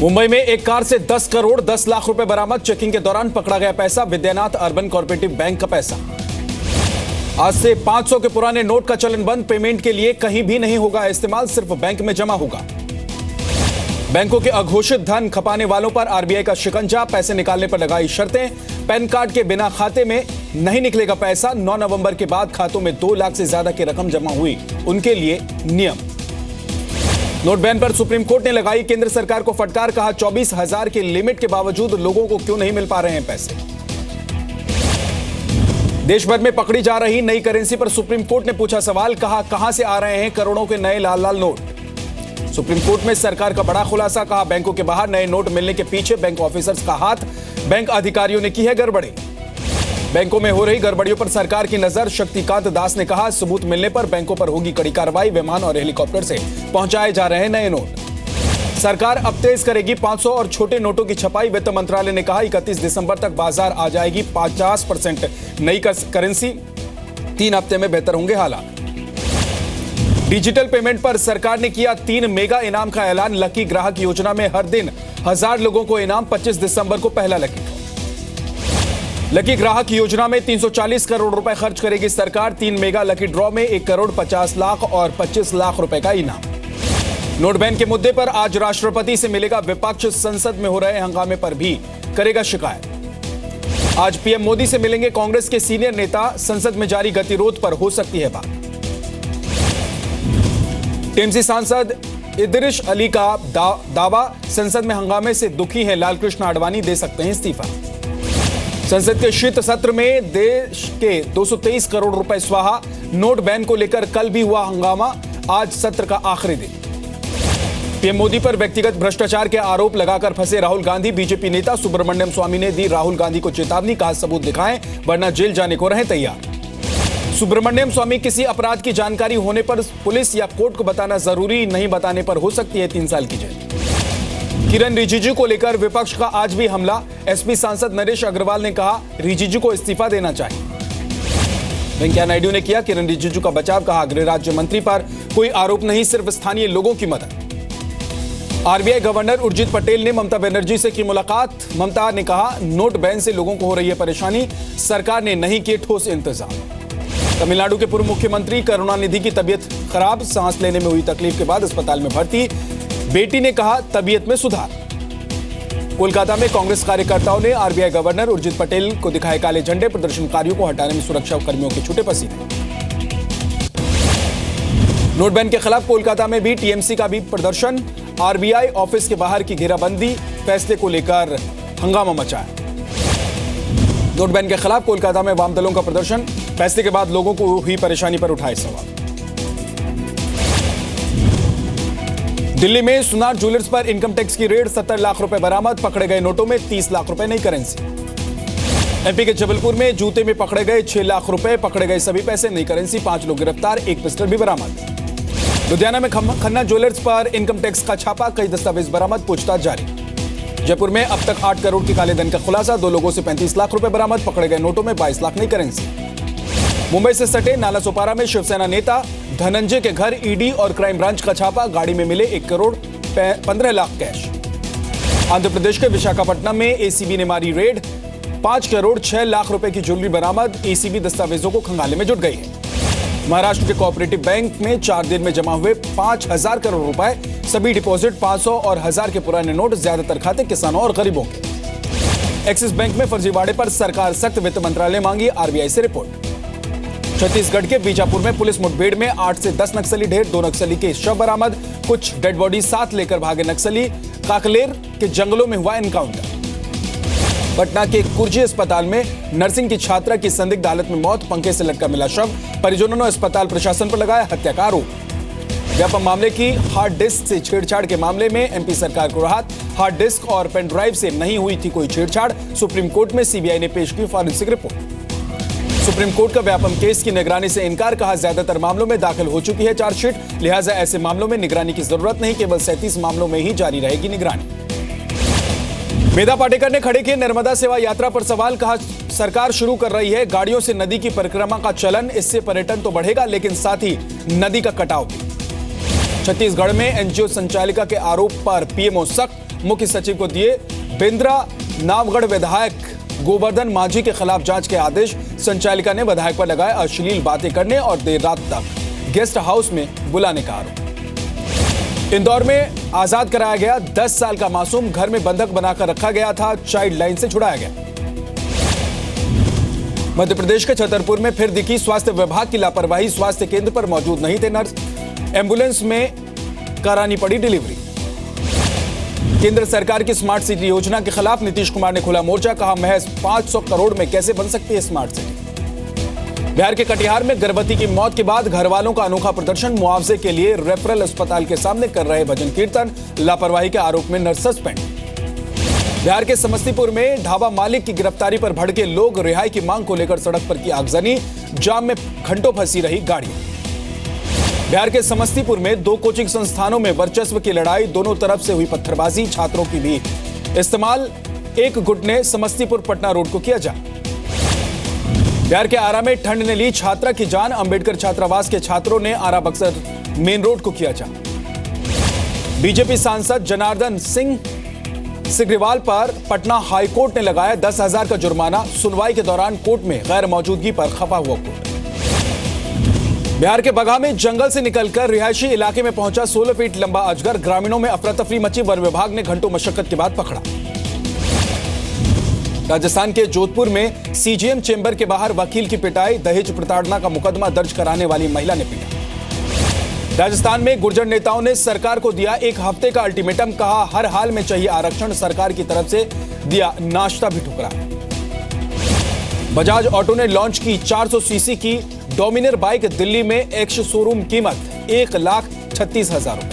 मुंबई में एक कार से 10 करोड़ 10 लाख रुपए बरामद। चेकिंग के दौरान पकड़ा गया पैसा विद्यानाथ अर्बन कोऑपरेटिव बैंक का पैसा। आज से 500 के पुराने नोट का चलन बंद। पेमेंट के लिए कहीं भी नहीं होगा इस्तेमाल, सिर्फ बैंक में जमा होगा। बैंकों के अघोषित धन खपाने वालों पर आरबीआई का शिकंजा। पैसे निकालने पर लगाई शर्तें। पैन कार्ड के बिना खाते में नहीं निकलेगा पैसा। 9 नवंबर के बाद खातों में 2 लाख से ज्यादा की रकम जमा हुई उनके लिए नियम। नोट बैन पर सुप्रीम कोर्ट ने लगाई केंद्र सरकार को फटकार। कहा 24,000 के लिमिट के बावजूद लोगों को क्यों नहीं मिल पा रहे हैं पैसे। देश भर में पकड़ी जा रही नई करेंसी पर सुप्रीम कोर्ट ने पूछा सवाल। कहा कहां से आ रहे हैं करोड़ों के नए लाल लाल नोट। सुप्रीम कोर्ट में सरकार का बड़ा खुलासा। कहा बैंकों के बाहर नए नोट मिलने के पीछे बैंक ऑफिसर्स का हाथ। बैंक अधिकारियों ने की है गड़बड़ी। बैंकों में हो रही गड़बड़ियों पर सरकार की नजर। शक्तिकांत दास ने कहा सबूत मिलने पर बैंकों पर होगी कड़ी कार्रवाई। विमान और हेलीकॉप्टर से पहुंचाए जा रहे हैं नए नोट। सरकार अब तेज करेगी 500 और छोटे नोटों की छपाई। वित्त मंत्रालय ने कहा 31 दिसंबर तक बाजार आ जाएगी 50% नई करेंसी। 3 हफ्ते में बेहतर होंगे हालात। डिजिटल पेमेंट पर सरकार ने किया 3 मेगा इनाम का ऐलान। लकी ग्राहक योजना में हर दिन 1000 लोगों को इनाम। 25 दिसंबर को पहला लकी ग्राहक योजना में 340 करोड़ रुपए खर्च करेगी सरकार। 3 मेगा लकी ड्रॉ में 1 करोड़ 50 लाख और 25 लाख रुपए का इनाम। नोट बैन के मुद्दे पर आज राष्ट्रपति से मिलेगा विपक्ष। संसद में हो रहे हंगामे पर भी करेगा शिकायत। आज पीएम मोदी से मिलेंगे कांग्रेस के सीनियर नेता। संसद में जारी गतिरोध पर हो सकती है बात। टीएमसी सांसद इदरिस अली का दावा। संसद में हंगामे से दुखी है लालकृष्ण आडवाणी, दे सकते हैं इस्तीफा। संसद के शीत सत्र में देश के 223 करोड़ रुपए स्वाहा। नोट बैन को लेकर कल भी हुआ हंगामा। आज सत्र का आखिरी दिन। पीएम मोदी पर व्यक्तिगत भ्रष्टाचार के आरोप लगाकर फंसे राहुल गांधी। बीजेपी नेता सुब्रमण्यम स्वामी ने दी राहुल गांधी को चेतावनी। कहा सबूत दिखाएं वरना जेल जाने को रहें तैयार। सुब्रमण्यम स्वामी किसी अपराध की जानकारी होने पर पुलिस या कोर्ट को बताना जरूरी, नहीं बताने पर हो सकती है 3 साल की जेल। किरण रिजिजू को लेकर विपक्ष का आज भी हमला। एसपी सांसद नरेश अग्रवाल ने कहा रिजिजू को इस्तीफा देना चाहिए। वेंकैया नायडू ने किया किरण रिजिजू का बचाव। कहा गृह राज्य मंत्री पर कोई आरोप नहीं, सिर्फ स्थानीय लोगों की मदद। आरबीआई गवर्नर उर्जित पटेल ने ममता बनर्जी से की मुलाकात। ममता ने कहा नोट बैन से लोगों को हो रही है परेशानी, सरकार ने नहीं किए ठोस इंतजाम। तमिलनाडु के पूर्व मुख्यमंत्री करुणानिधि की तबीयत खराब। सांस लेने में हुई तकलीफ के बाद अस्पताल में भर्ती। बेटी ने कहा तबीयत में सुधार। कोलकाता में कांग्रेस कार्यकर्ताओं ने आरबीआई गवर्नर उर्जित पटेल को दिखाए काले झंडे। प्रदर्शनकारियों को हटाने में सुरक्षा कर्मियों के छूटे पसीने। नोट बैन के खिलाफ कोलकाता में भी टीएमसी का भी प्रदर्शन। आरबीआई ऑफिस के बाहर की घेराबंदी। फैसले को लेकर हंगामा मचा। नोट बैन के खिलाफ कोलकाता में वाम दलों का प्रदर्शन। फैसले के बाद लोगों को हुई परेशानी पर उठाए सवाल। दिल्ली में सुनार ज्वेलर्स पर इनकम टैक्स की रेड। 70 लाख रुपए बरामद। पकड़े गए नोटों में 30 लाख रुपए नई करेंसी। एमपी के जबलपुर में जूते में पकड़े गए 6 लाख रुपए। पकड़े गए सभी पैसे नई करेंसी। 5 लोग गिरफ्तार। 1 पिस्टल भी बरामद। लुधियाना में खन्ना ज्वेलर्स पर इनकम टैक्स का छापा। कई दस्तावेज बरामद। पूछताछ जारी। जयपुर में अब तक 8 करोड़ की काले धन का खुलासा। 2 लोगों से 35 लाख रुपए बरामद। पकड़े गए नोटों में 22 लाख नई करेंसी। मुंबई से सटे नालासोपारा में शिवसेना नेता धनंजय के घर ईडी और क्राइम ब्रांच का छापा। गाड़ी में मिले 1 करोड़ 15 लाख कैश। आंध्र प्रदेश के विशाखापट्टनम में एसीबी ने मारी रेड। 5 करोड़ 6 लाख रुपए की ज्वेलरी बरामद। एसीबी दस्तावेजों को खंगालने में जुट गई है। महाराष्ट्र के कोऑपरेटिव बैंक में 4 दिन में जमा हुए 5000 करोड़ रुपए। सभी डिपॉजिट 500 और 1000 के पुराने नोट। ज्यादातर खाते किसानों और गरीबों के। एक्सिस बैंक में फर्जीवाड़े पर सरकार सख्त। वित्त मंत्रालय मांगी आरबीआई से रिपोर्ट। छत्तीसगढ़ के बीजापुर में पुलिस मुठभेड़ में 8 से 10 नक्सली ढेर। 2 नक्सली के शव बरामद। कुछ डेड बॉडी साथ लेकर भागे नक्सली। काकलेर के जंगलों में हुआ एनकाउंटर। पटना के कुर्जी अस्पताल में नर्सिंग की छात्रा की संदिग्ध हालत में मौत। पंखे से लटका मिला शव। परिजनों ने अस्पताल प्रशासन पर लगाया हत्या का आरोप। व्यापम मामले की हार्ड डिस्क से छेड़छाड़ के मामले में एमपी सरकार को राहत। हार्ड डिस्क और पेन ड्राइव से नहीं हुई थी कोई छेड़छाड़। सुप्रीम कोर्ट में सीबीआई ने पेश की फॉरेंसिक रिपोर्ट। सुप्रीम कोर्ट का व्यापम केस की निगरानी से इनकार। कहा ज्यादातर मामलों में दाखिल हो चुकी है चार्जशीट, लिहाजा ऐसे मामलों में निगरानी की जरूरत नहीं। केवल 37 मामलों में ही जारी रहेगी निगरानी। मेधा पाटेकर ने खड़े किए नर्मदा सेवा यात्रा पर सवाल। कहा सरकार शुरू कर रही है गाड़ियों से नदी की परिक्रमा का चलन। इससे पर्यटन तो बढ़ेगा लेकिन साथ ही नदी का कटाव भी। छत्तीसगढ़ में एनजीओ संचालिका के आरोप पर पीएमओ सख्त। मुख्य सचिव को दिए। बिंद्रा नावगढ़ विधायक गोवर्धन मांझी के खिलाफ जांच के आदेश। संचालिका ने विधायक पर लगाए अश्लील बातें करने और देर रात तक गेस्ट हाउस में बुलाने का आरोप। इंदौर में आजाद कराया गया 10 साल का मासूम, घर में बंधक बनाकर रखा गया था, चाइल्ड लाइन से छुड़ाया गया। मध्य प्रदेश के छतरपुर में फिर दिखी स्वास्थ्य विभाग की लापरवाही। स्वास्थ्य केंद्र पर मौजूद नहीं थे नर्स, एम्बुलेंस में करानी पड़ी डिलीवरी। केंद्र सरकार की स्मार्ट सिटी योजना के खिलाफ नीतीश कुमार ने खोला मोर्चा। कहा महज 500 करोड़ में कैसे बन सकती है स्मार्ट सिटी। बिहार के कटिहार में गर्भवती की मौत के बाद घर वालों का अनोखा प्रदर्शन। मुआवजे के लिए रेफरल अस्पताल के सामने कर रहे भजन कीर्तन। लापरवाही के आरोप में नर्स सस्पेंड। बिहार के समस्तीपुर में ढाबा मालिक की गिरफ्तारी पर भड़के लोग। रिहाई की मांग को लेकर सड़क पर की आगजनी। जाम में घंटों फंसी रही गाड़ियां। बिहार के समस्तीपुर में 2 कोचिंग संस्थानों में वर्चस्व की लड़ाई। दोनों तरफ से हुई पत्थरबाजी, छात्रों की भी इस्तेमाल। एक गुट ने समस्तीपुर पटना रोड को किया जाम। बिहार के आरा में ठंड ने ली छात्रा की जान। अंबेडकर छात्रावास के छात्रों ने आरा बक्सर मेन रोड को किया जाम। बीजेपी सांसद जनार्दन सिंह सिग्रीवाल पर पटना हाईकोर्ट ने लगाया 10,000 का जुर्माना। सुनवाई के दौरान कोर्ट में गैर मौजूदगी पर खफा हुआ कोर्ट। बिहार के बगहा में जंगल से निकलकर रिहायशी इलाके में पहुंचा 16 फीट लंबा अजगर। ग्रामीणों में अफरा तफरी मची। वन विभाग ने घंटों मशक्कत के बाद पकड़ा। राजस्थान के जोधपुर में सीजीएम चेंबर के बाहर वकील की पिटाई। दहेज प्रताड़ना का मुकदमा दर्ज कराने वाली महिला ने पीटा। राजस्थान में गुर्जर नेताओं ने सरकार को दिया 1 हफ्ते का अल्टीमेटम। कहा हर हाल में चाहिए आरक्षण। सरकार की तरफ से दिया नाश्ता भी ठुकरा। बजाज ऑटो ने लॉन्च की 400 सीसी की डोमिनर बाइक। दिल्ली में एक्स शोरूम कीमत 1,36,000 रुपए।